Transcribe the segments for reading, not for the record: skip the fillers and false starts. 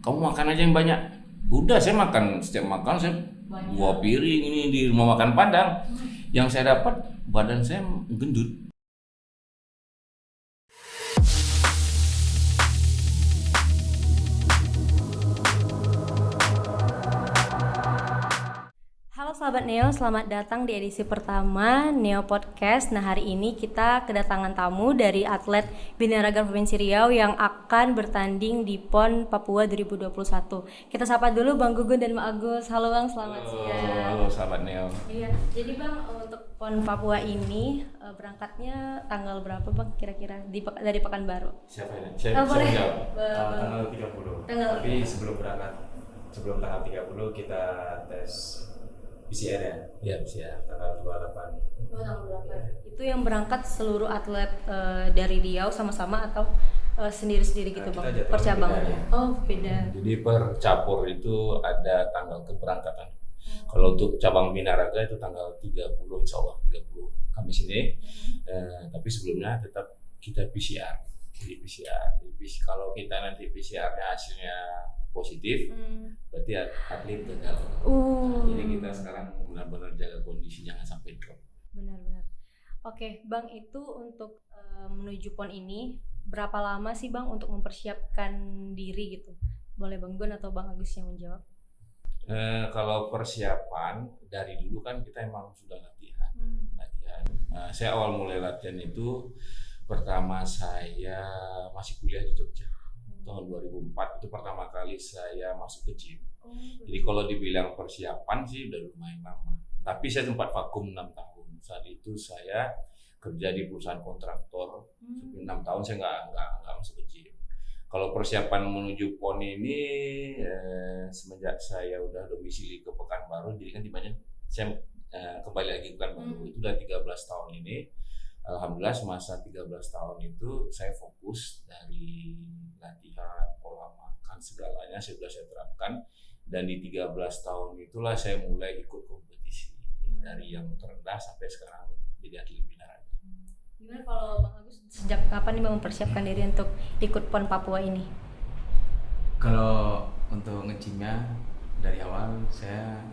kamu makan aja yang banyak. Udah saya makan, setiap makan saya Banyak. 2 piring ini di rumah makan Padang. Yang saya dapat badan saya gendut. Halo sahabat Neo, selamat datang di edisi pertama Neo Podcast. Nah, hari ini kita kedatangan tamu dari atlet Binaraga Provinsi Riau yang akan bertanding di PON Papua 2021. Kita sapa dulu Bang Gugun dan Mak Agus. Halo Bang, selamat siang. Halo sahabat Neo. Iya, jadi Bang, untuk PON Papua ini berangkatnya tanggal berapa Bang kira-kira dari Pekanbaru? Siapa ini? Boleh. Jawab. Tanggal 30. Tanggal- Tapi sebelum tanggal 30 kita tes PCR ya. Ya, siap. Tanggal 28. Oh, tanggal 8. Itu yang berangkat seluruh atlet dari Riau sama-sama atau sendiri-sendiri gitu Kita Bang? jadwalnya Percabangannya. beda ya. Oh, beda. Jadi per cabur itu ada tanggal keberangkatan. Kalau untuk cabang Binaraga itu tanggal 30, insya Allah 30 Kamis ini. Tapi sebelumnya tetap kita PCR. Jadi PCR. Jadi kalau kita nanti PCR-nya hasilnya positif, berarti atlet gagal. Jadi kita sekarang benar-benar jaga kondisi, jangan sampai drop. Benar-benar. Oke, Bang, itu untuk menuju PON ini berapa lama sih Bang untuk mempersiapkan diri gitu? Boleh Bang Gun atau Bang Agus yang menjawab? Kalau persiapan dari dulu kan kita emang sudah latihan. Saya awal mulai latihan itu pertama saya masih kuliah di Jogja. Tahun 2004 itu pertama kali saya masuk ke gym. Jadi kalau dibilang persiapan sih udah lumayan lama. Tapi saya sempat vakum 6 tahun. Saat itu saya kerja di perusahaan kontraktor. 6 tahun saya nggak masuk ke gym. Kalau persiapan menuju PON ini semenjak saya udah domisili ke Pekanbaru, jadi kan dimana saya kembali lagi ke Pekanbaru. Itu udah 13 tahun ini. Alhamdulillah semasa 13 tahun itu saya fokus dari latihan, pola makan, segalanya sudah saya terapkan. Dan di 13 tahun itulah saya mulai ikut kompetisi. Dari yang terendah sampai sekarang jadi atlet Binaraga. Gimana kalau Bang Agus, sejak kapan nih Bang mempersiapkan diri untuk ikut PON Papua ini? Kalau untuk nge-gymnya dari awal saya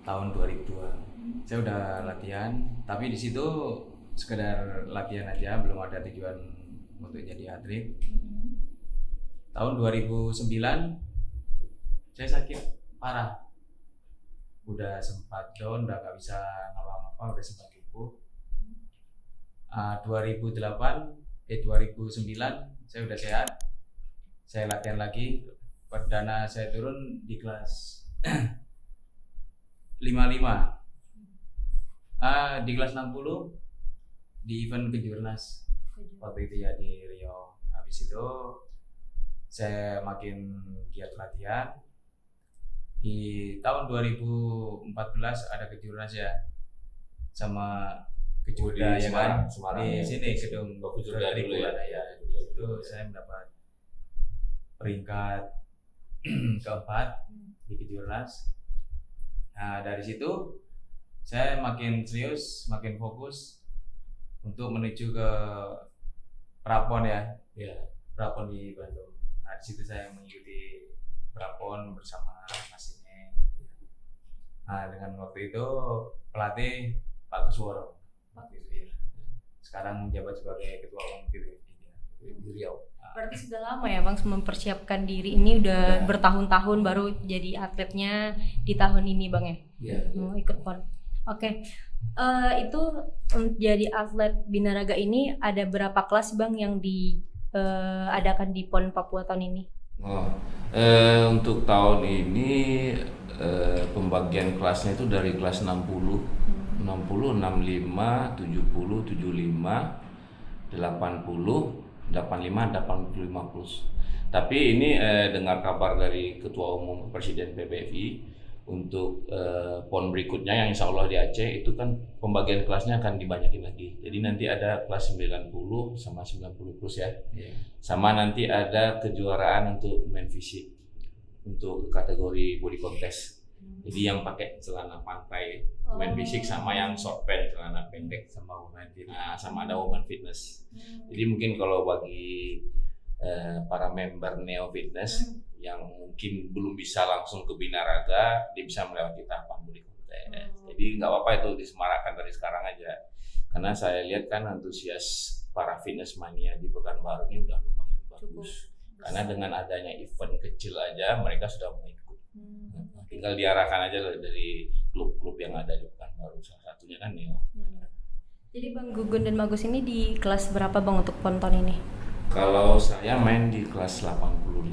tahun 2002. Saya udah latihan, tapi di situ sekedar latihan aja, belum ada tujuan untuk jadi atlet. Tahun 2009 saya sakit parah. Udah sempat down, udah gak bisa ngapa-ngapa, udah sempat lumpuh. 2009 saya udah sehat. Saya latihan lagi. Perdana saya turun di kelas 55. Di kelas 60 di event kejurnas waktu itu ya di Riau. Habis itu saya makin giat latihan. Di tahun 2014 ada kejurnas ya, sama Kejurda Di ya kan, Semarang di ya. sini gedung Kejurda dulu ya. ya. Di situ saya mendapat peringkat keempat di kejurnas. Nah, dari situ saya makin serius, makin fokus untuk menuju ke Prapon ya. Prapon di Bandung. Nah, di situ saya mengikuti Prapon bersama Mas ini. Nah, dengan waktu itu pelatih Pak Kusworo. Sekarang menjabat sebagai ketua umum di Riau. Berarti sudah lama ya Bang mempersiapkan diri ini, udah bertahun-tahun baru jadi atletnya di tahun ini Bang ya? Iya. Mau ikut PON. Oke. Itu jadi atlet Binaraga ini ada berapa kelas Bang yang diadakan di PON Papua tahun ini? Untuk tahun ini pembagian kelasnya itu dari kelas 60, 65, 70, 75, 80, 85, 85 plus. Tapi ini dengar kabar dari Ketua Umum Presiden PBFI untuk PON berikutnya yang insya Allah di Aceh itu kan pembagian kelasnya akan dibanyakin lagi. Jadi nanti ada kelas 90 sama 90 plus ya. Sama nanti ada kejuaraan untuk main fisik untuk kategori body contest. Jadi yang pakai celana pantai main fisik sama yang short pant celana pendek Sama women fitness. sama ada woman fitness. Jadi mungkin kalau bagi para member Neo Fitness yang mungkin belum bisa langsung ke Binaraga, dia bisa melewati tahapan body contest. Jadi nggak apa-apa itu disemarakan dari sekarang aja. Karena saya lihat kan antusias para fitness mania di Pekanbaru ini udah lumayan bagus. Karena dengan adanya event kecil aja mereka sudah mau ikut. Tinggal diarahkan aja dari klub-klub yang ada di Pekanbaru. Salah satunya kan Neo. Jadi Bang Gugun dan Bagus ini di kelas berapa Bang untuk ponton ini? Kalau saya main di kelas 85.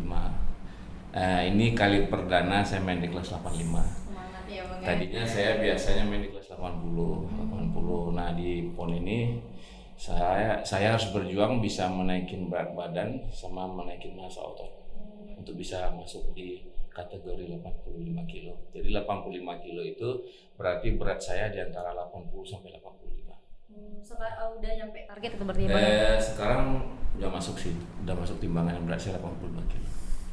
Ini kali perdana saya main di kelas 85. Semangat ya Bang. Tadinya saya biasanya main di kelas 80. Nah di PON ini saya harus berjuang bisa menaikin berat badan sama menaikin massa otot untuk bisa masuk di kategori 85 kilo. Jadi 85 kilo itu berarti berat saya di antara 80 sampai 85. Sekarang udah nyampe target itu berarti Bang? Sekarang udah masuk sih, udah masuk timbangan yang berat saya 85 kilo.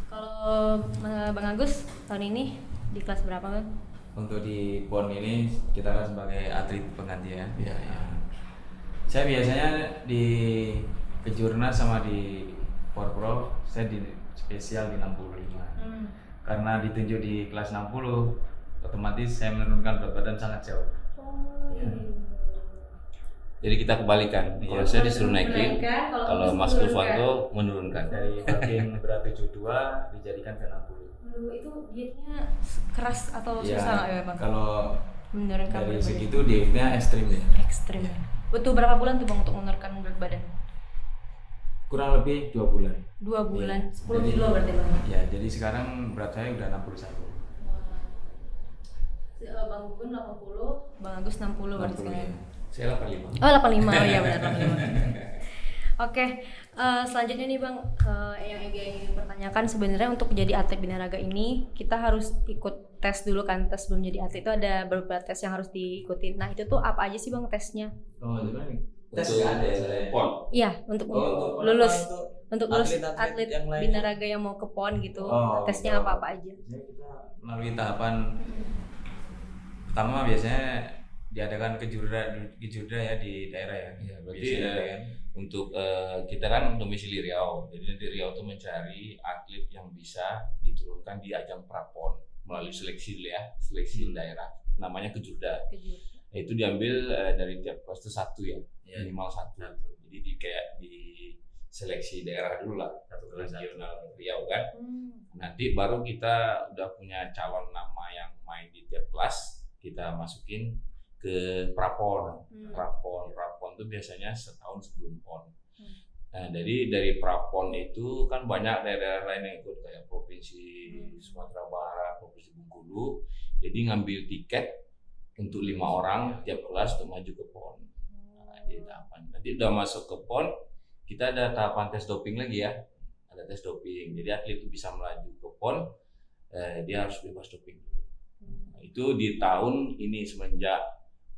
Kalau Bang Agus tahun ini di kelas berapa Bang? Untuk di PON ini kita kan sebagai atlet pengganti ya. Iya. Saya biasanya di Kejurnas sama di Porprov saya di spesial di 65. Karena ditunjuk di kelas 60, otomatis saya menurunkan berat badan sangat jauh. Jadi kita kebalikan. Kalau saya disuruh naikin, kalau Mas Kufanto menurunkan. Dari bagian berat 72 dijadikan ke 60. Itu dietnya keras atau Ya, susah nggak ya Bang? kalau Menurunkan dari berat badan? segitu dietnya ekstrim ya. Ekstrim. Butuh berapa bulan tuh Bang untuk menurunkan berat badan? Kurang lebih 2 bulan. 2 bulan, Iya. 10 Jadi- kilo berarti Bang? Ya, jadi sekarang berat saya udah 61. Bang Gugun 80, Bang Agus 60 berarti 60, sekarang. ya. Saya 85. Oh 85, oh iya benar 85. Oke, selanjutnya nih Bang, yang Ega ingin pertanyakan sebenarnya untuk menjadi atlet binaraga ini kita harus ikut tes dulu kan, tes sebelum jadi atlet itu ada beberapa tes yang harus diikuti. Nah itu tuh apa aja sih Bang tesnya? Oh, jadi tes Untuk nggak ada saya. PON. Iya untuk Oh, lulus untuk lulus atlet-atlet atlet yang lain. binaraga yang mau ke PON gitu, Oh, tesnya betul. apa aja? Biasanya kita melalui tahapan pertama biasanya diadakan kejurda ya di daerah ya. Ya, berarti Biasanya ada kan. untuk kita kan domisili Riau. Jadi nanti Riau tuh mencari atlet yang bisa diturunkan di ajang prapon melalui seleksi ya, seleksi daerah. Namanya kejurda. Itu diambil dari tiap kelas itu satu ya, Ya. minimal satu. Jadi kayak di seleksi daerah dulu lah, Satu kelas satu. regional Riau kan. Nanti baru kita udah punya calon nama yang main di tiap kelas, kita masukin ke prapon. Prapon itu biasanya setahun sebelum PON. Nah, dari prapon itu kan banyak daerah lain yang ikut kayak provinsi Sumatera Barat, provinsi Bengkulu. Jadi ngambil tiket untuk 5 orang tiap kelas untuk maju ke PON. Nah, di tahapan. Nanti udah masuk ke PON, kita ada tahapan tes doping lagi ya. Ada tes doping. Jadi atlet itu bisa melaju ke PON, dia harus bebas doping dulu. Nah, itu di tahun ini semenjak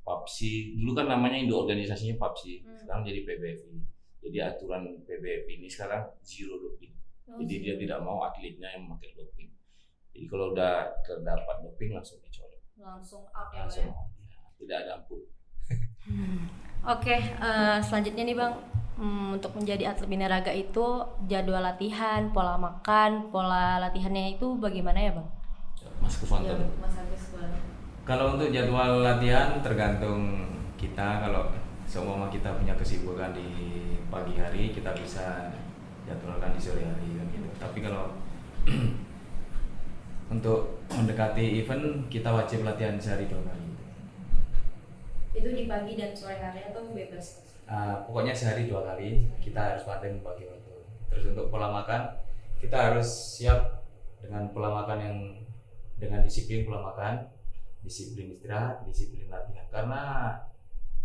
PAPSI, dulu kan namanya Indo organisasinya PAPSI, sekarang jadi PBFI. Jadi aturan PBFI ini sekarang zero doping. Jadi dia tidak mau atletnya yang memakai doping. Jadi kalau udah terdapat doping langsung dicolok. Langsung out ya Langsung Bang? ya, tidak ada ampun. Oke, selanjutnya nih Bang, untuk menjadi atlet binaraga itu jadwal latihan, pola makan, pola latihannya itu bagaimana ya Bang? Mas Kufanto. Mas Agus boleh. Kalau untuk jadwal latihan tergantung kita. Kalau seumpama kita punya kesibukan di pagi hari, kita bisa jadwalkan di sore hari kan gitu. Tapi kalau untuk mendekati event kita wajib latihan sehari 2 kali. Itu di pagi dan sore hari atau bebas? Pokoknya sehari 2 kali kita harus pandai membagi waktu. Terus untuk pola makan kita harus siap dengan pola makan yang dengan disiplin pola makan, disiplin istirahat, disiplin latihan. Karena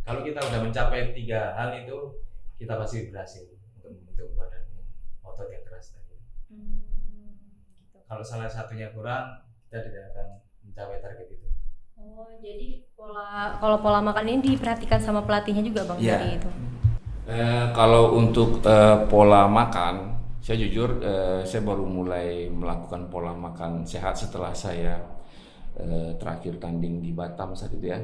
kalau kita udah mencapai 3 hal itu kita pasti berhasil untuk membentuk badan yang otot yang keras tadi. Gitu. Kalau salah satunya kurang, kita tidak akan mencapai target itu. Oh, jadi kalau pola makan ini diperhatikan sama pelatihnya juga Bang Iya. tadi itu. Kalau untuk pola makan, saya jujur saya baru mulai melakukan pola makan sehat setelah saya terakhir tanding di Batam saat itu ya,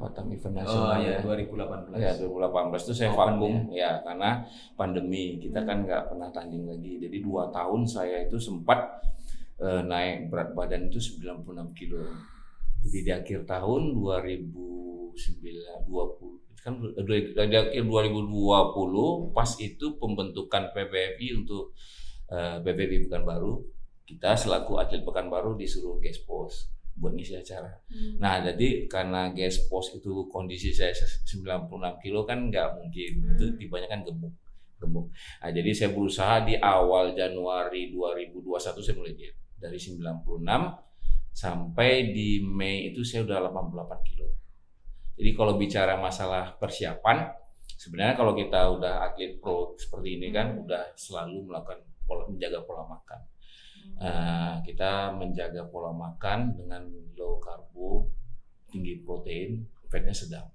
Batam Event Nasional ya 2018. Ya 2018 itu saya Open, vakum ya karena pandemi kita kan nggak pernah tanding lagi. Jadi 2 tahun saya itu sempat naik berat badan itu 96 kilo. Jadi di akhir tahun 2020 kan di akhir 2020 pas itu pembentukan PBFI untuk PBFI Pekanbaru, kita selaku atlet Pekanbaru disuruh guest post buat ngisi acara. Nah, jadi karena guest post itu kondisi saya 96 kilo kan nggak mungkin, itu dibanyakan gemuk. Nah, jadi saya berusaha di awal Januari 2021 saya mulai diet. Dari 96 sampai di Mei itu saya udah 88 kilo. Jadi kalau bicara masalah persiapan, sebenarnya kalau kita udah atlet pro seperti ini kan udah selalu menjaga pola makan. Kita menjaga pola makan dengan low karbo, tinggi protein, fatnya sedang.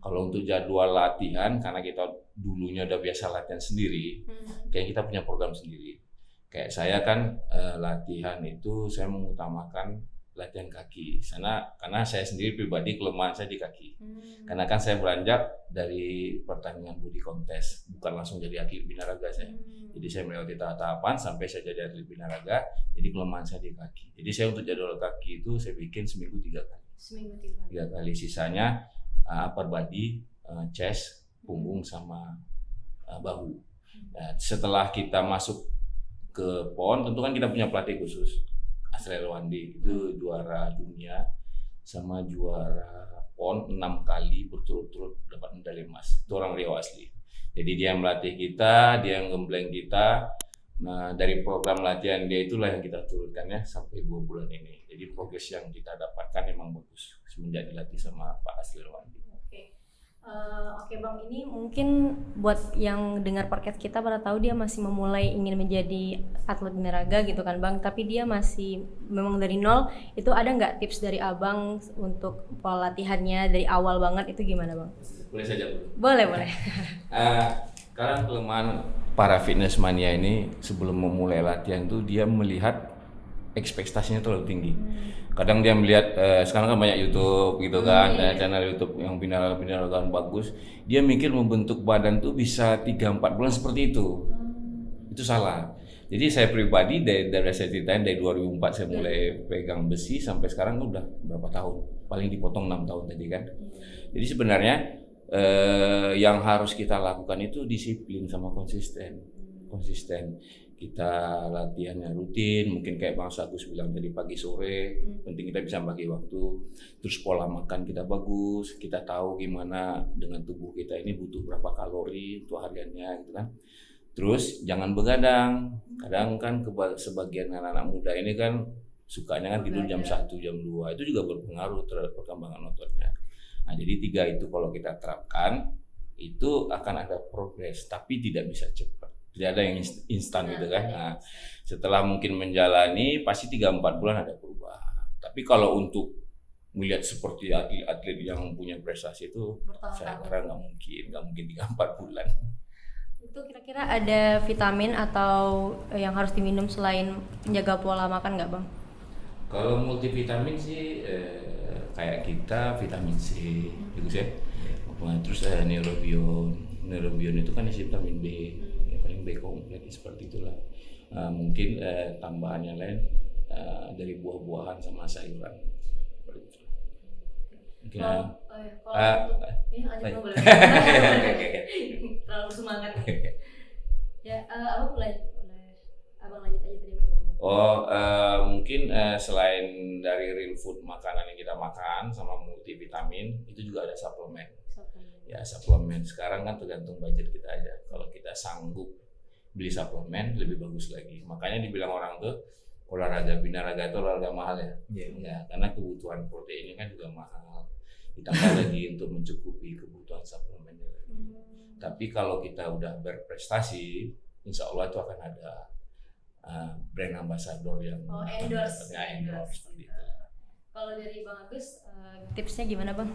Kalau untuk jadwal latihan, karena kita dulunya udah biasa latihan sendiri, kayak kita punya program sendiri. Kayak saya kan latihan itu saya mengutamakan latihan kaki. Karena saya sendiri pribadi kelemahan saya di kaki. Karena kan saya beranjak dari pertandingan body contest, bukan langsung jadi atlet binaraga saya. Jadi saya melewati tahapan sampai saya jadi atlet binaraga, jadi kelemahan saya di kaki. Jadi saya untuk jadwal kaki itu saya bikin seminggu 3 kali. Tiga kali, sisanya upper body, chest, punggung sama bahu. Nah, setelah kita masuk ke PON, tentu kan kita punya pelatih khusus. Asrel Wandi itu juara dunia sama juara PON 6 kali berturut-turut dapat medali emas. Itu orang Riau asli. Jadi dia yang melatih kita, dia yang gembleng kita. Nah, dari program latihan dia itulah yang kita turunkan ya sampai 2 bulan ini. Jadi progres yang kita dapatkan memang bagus semenjak dilatih sama Pak Asrel Wandi. Oke Bang, ini mungkin buat yang dengar podcast kita pada tahu dia masih memulai ingin menjadi atlet binaraga gitu kan Bang, tapi dia masih memang dari nol. Itu ada nggak tips dari Abang untuk pola latihannya dari awal banget itu gimana Bang? Boleh saja dulu. Boleh. Karena kelemahan para fitness mania ini sebelum memulai latihan tuh dia melihat ekspektasinya terlalu tinggi. Kadang dia melihat sekarang kan banyak YouTube gitu kan, channel YouTube yang binaraga bagus. Dia mikir membentuk badan tuh bisa 3-4 bulan seperti itu. Itu salah. Jadi saya pribadi dari saya ceritain dari 2004 saya mulai pegang besi sampai sekarang udah berapa tahun? Paling dipotong 6 tahun tadi kan. Jadi sebenarnya yang harus kita lakukan itu disiplin sama konsisten. Kita latihannya rutin, mungkin kayak Bang Agus bilang tadi pagi sore, penting kita bisa bagi waktu. Terus pola makan kita bagus, kita tahu gimana dengan tubuh kita ini butuh berapa kalori untuk hariannya gitu kan. Terus jangan begadang. Kadang kan sebagian anak-anak muda ini kan sukanya kan tidur jam 1, jam 2, itu juga berpengaruh terhadap perkembangan ototnya. Nah, jadi 3 itu kalau kita terapkan, itu akan ada progres, tapi tidak bisa cepat. Tidak ada yang instan gitu kan. Nah, setelah mungkin menjalani pasti 3-4 bulan ada perubahan. Tapi kalau untuk melihat seperti atlet-atlet yang punya prestasi itu saya kira nggak mungkin 3-4 bulan. Itu kira-kira ada vitamin atau yang harus diminum selain menjaga pola makan nggak Bang? Kalau multivitamin sih kayak kita vitamin C bagus ya. Terus neurobion itu kan isi vitamin B. Paling B kompleks seperti itulah. Mungkin tambahannya lain dari buah-buahan sama sayuran. Mungkin boleh. Terlalu semangat. Ya, Abang lanjut aja tadi ngomong. Mungkin selain dari real food makanan yang kita makan sama multivitamin itu juga ada suplemen. Ya suplemen sekarang kan tergantung budget kita aja. Kalau kita sanggup beli suplemen lebih bagus lagi. Makanya dibilang orang tuh olahraga binaraga itu olahraga mahal ya. Ya karena kebutuhan proteinnya kan juga mahal. Ditambah lagi untuk mencukupi kebutuhan suplemennya lagi. Tapi kalau kita udah berprestasi, insya Allah itu akan ada brand ambassador yang endorse. Seperti itu. Kalau dari Bang Agus, tipsnya gimana Bang?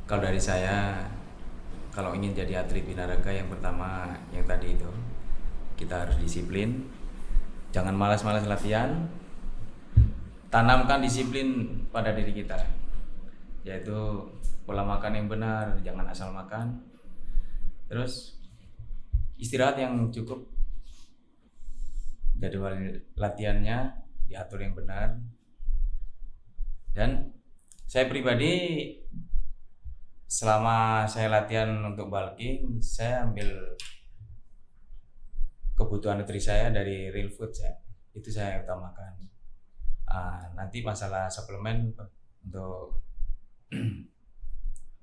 Kalau dari saya, kalau ingin jadi atlet binaraga yang pertama yang tadi itu, kita harus disiplin, jangan malas-malas latihan, tanamkan disiplin pada diri kita. yaitu pola makan yang benar, jangan asal makan. Terus istirahat yang cukup, jadwal latihannya diatur yang benar. Dan saya pribadi selama saya latihan untuk bulking, saya ambil kebutuhan nutrisi saya dari real food itu saya utamakan. Nanti masalah suplemen untuk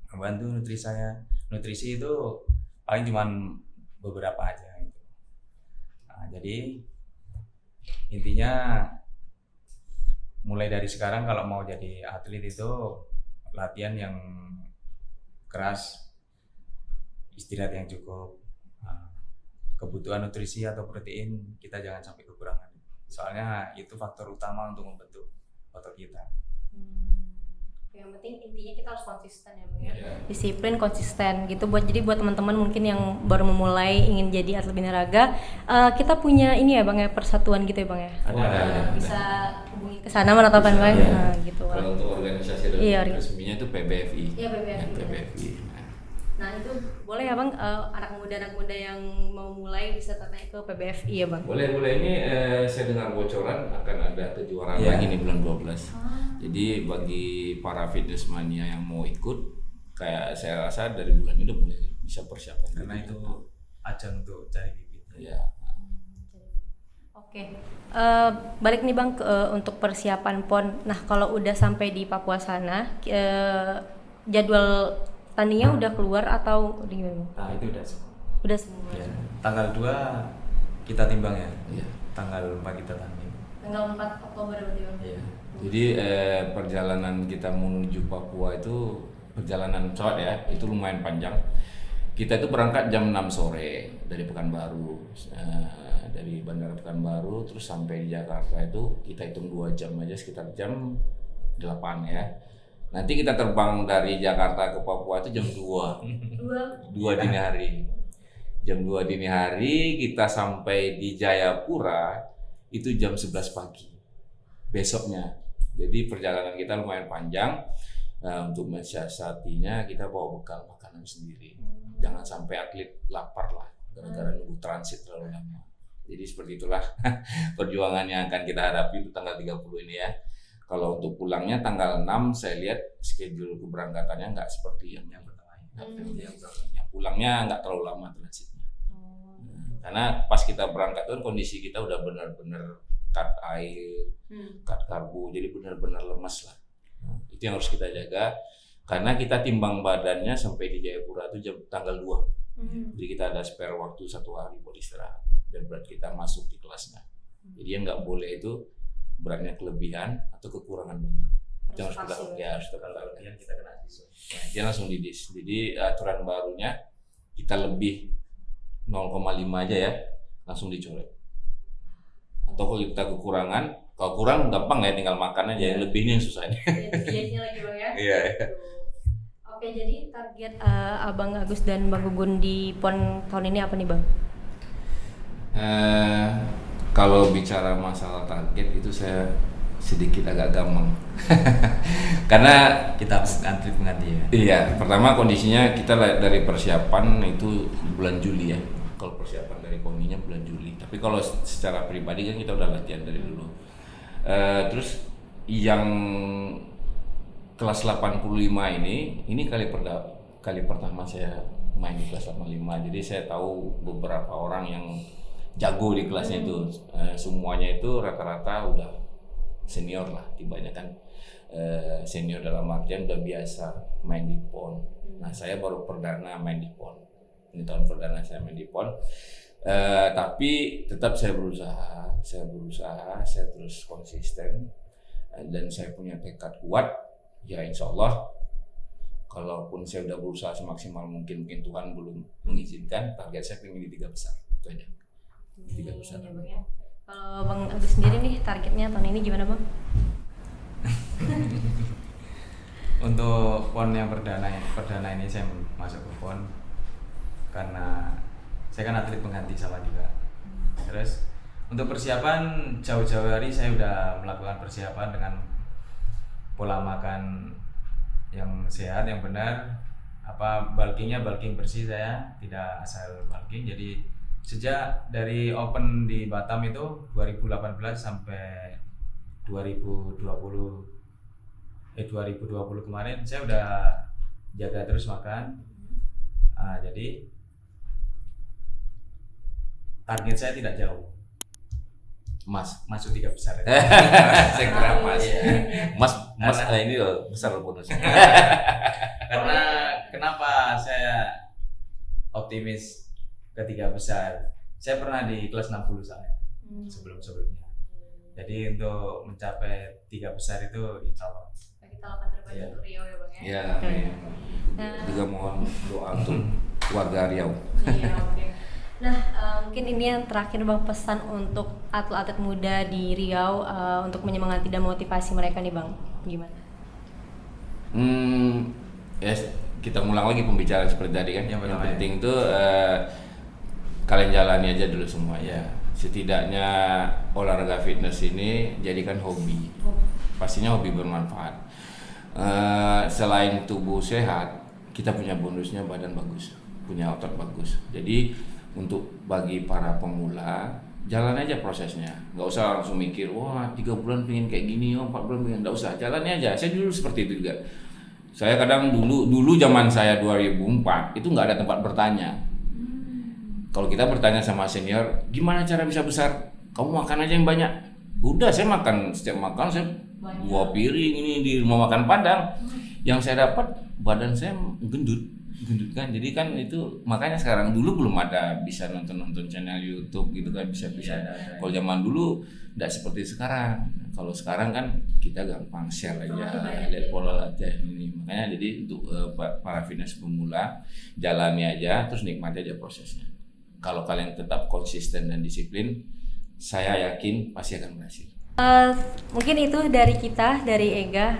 membantu nutrisi itu paling cuman beberapa aja gitu. Jadi intinya mulai dari sekarang kalau mau jadi atlet itu latihan yang keras, istirahat yang cukup, kebutuhan nutrisi atau protein kita jangan sampai kekurangan. Soalnya itu faktor utama untuk membentuk otot kita. Yang penting intinya kita harus konsisten ya Bang ya. Disiplin, konsisten gitu. Jadi buat teman-teman mungkin yang baru memulai ingin jadi atlet binaraga, kita punya ini ya Bang ya, persatuan gitu ya Bang ya. Ada. Bisa hubungi ke sana atau apa Bang? Nah, gitu. Kalau untuk organisasi resminya itu PBFI. Iya, PBFI. Nah itu boleh ya Bang, anak muda yang mau mulai bisa tanya ke PBFI ya Bang? Boleh. Ini saya dengar bocoran akan ada kejuaraan lagi nih bulan 12. Jadi bagi para fitness mania yang mau ikut, kayak saya rasa dari bulan ini udah mulai bisa persiapan. Karena itu ajang untuk cari bibit. Iya. Oke, balik nih Bang untuk persiapan PON. Nah kalau udah sampai di Papua sana, jadwal tandingnya udah keluar atau gimana? Nah itu udah semua. Udah semua. Ya. Tanggal 2 kita timbang ya. Iya. Tanggal 4 kita tanding. Tanggal 4 Oktober berarti Bang? Iya. Jadi perjalanan kita menuju Papua itu perjalanan pesawat ya, itu lumayan panjang. Kita itu berangkat jam 6 sore dari Pekanbaru, dari Bandara Pekanbaru, terus sampai di Jakarta itu kita hitung 2 jam aja, sekitar jam 8 ya. Nanti kita terbang dari Jakarta ke Papua itu jam 2 dini hari. Jam 2 dini hari kita sampai di Jayapura itu jam 11 pagi besoknya. Jadi perjalanan kita lumayan panjang. Untuk mensiasatinya kita bawa bekal makanan sendiri. Jangan sampai atlet lapar lah gara-gara nunggu transit terlalu lama. Jadi seperti itulah perjuangan yang akan kita hadapi itu tanggal 30 ini ya. Kalau untuk pulangnya tanggal 6 saya lihat schedule keberangkatannya nggak seperti yang pertama. Yang pulangnya nggak terlalu lama transitnya. Karena pas kita berangkat tuh kondisi kita udah benar-benar cut air, cut karbo, jadi benar-benar lemas lah. Itu yang harus kita jaga karena kita timbang badannya sampai di Jayapura itu tanggal 2. Jadi kita ada spare waktu 1 hari buat istirahat dan berat kita masuk di kelasnya. Jadi yang nggak boleh itu beratnya kelebihan atau kekurangan banyak. Itu harus kita ketahui. Kita kena dis. Dia langsung didis. Jadi aturan barunya kita lebih 0,5 aja ya langsung dicoret. Atau kalau kita kekurangan, kalau kurang gampang ya tinggal makan aja, yang lebihnya yang susah. Dietnya lagi Bang ya. Iya. Oke, jadi target Abang Agus dan Bang Gugun di PON tahun ini apa nih Bang? Kalau bicara masalah target itu saya sedikit agak gampang. Karena kita antri pengganti ya. Iya, pertama kondisinya kita dari persiapan itu bulan Juli ya. Kalau persiapan dari poninya bulan Juli. Tapi kalau secara pribadi kan kita udah latihan dari dulu. Terus yang kelas 85 ini kali pertama saya main di kelas 85. Jadi saya tahu beberapa orang yang jago di kelasnya itu. Semuanya itu rata-rata udah senior lah, kebanyakan senior dalam artian udah biasa main di PON. Nah saya baru perdana main di PON. Ini tahun perdana saya main di PON. Tapi tetap saya berusaha, saya terus konsisten dan saya punya tekad kuat. Ya insya Allah, kalaupun saya udah berusaha semaksimal mungkin Tuhan belum mengizinkan, target saya pengen di 3 besar. Itu aja. 3 besar. Ya, Bang, ya. Kalau Bang Agus sendiri nih targetnya tahun ini gimana Bang? Untuk PON yang perdana ini saya masuk ke PON karena saya kan atlet pengganti sama juga. Terus untuk persiapan jauh-jauh hari saya udah melakukan persiapan dengan pola makan yang sehat, yang benar. Bulkingnya bulking bersih, saya tidak asal bulking. Jadi sejak dari open di Batam itu 2018 sampai 2020 kemarin saya udah jaga terus makan. Jadi target saya tidak jauh, masuk 3 besar. Saya kira Mas. Mas ini loh besar loh bonusnya. Karena kenapa saya optimis ke 3 besar? Saya pernah di kelas 60 saya sebelumnya. Jadi untuk mencapai 3 besar itu insya Allah. Kita lakukan terbaik untuk Riau ya Bang ya. Iya. Juga mohon doa untuk warga Riau. Iya, oke. Nah, mungkin ini yang terakhir Bang, pesan untuk atlet-atlet muda di Riau untuk menyemangati dan motivasi mereka nih Bang. Gimana? Ya kita ngulang lagi pembicaraan seperti tadi kan. Yang penting tuh kalian jalani aja dulu semua ya. Setidaknya olahraga fitness ini jadikan hobi. Pastinya hobi bermanfaat. Selain tubuh sehat, kita punya bonusnya badan bagus, punya otot bagus. Jadi untuk bagi para pemula, jalan aja prosesnya. Nggak usah langsung mikir, wah 3 bulan pengen kayak gini, 4 bulan pengen. Nggak usah, jalannya aja. Saya dulu seperti itu juga. Saya kadang dulu zaman saya 2004 itu nggak ada tempat bertanya. Kalau kita bertanya sama senior, gimana cara bisa besar? Kamu makan aja yang banyak. Udah, saya makan, setiap makan saya 2 piring ini di rumah makan Padang. Yang saya dapat badan saya gendut kan. Jadi kan itu makanya sekarang, dulu belum ada bisa nonton channel YouTube gitu kan, bisa. Kalau zaman dulu tidak seperti sekarang. Kalau sekarang kan kita gampang share aja, lihat pola latihan ini. Makanya jadi untuk para fitness pemula, jalani aja terus nikmati aja prosesnya. Kalau kalian tetap konsisten dan disiplin, saya yakin pasti akan berhasil. Mungkin itu dari kita, dari Ega,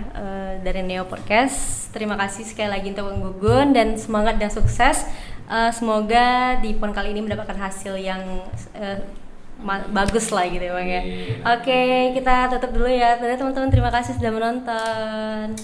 dari Neo Podcast. Terima kasih sekali lagi untuk Bang Gugun dan semangat dan sukses. Semoga di PON kali ini mendapatkan hasil yang bagus lah gitu ya Bang ya. Oke, kita tutup dulu ya. Teman-teman, terima kasih sudah menonton.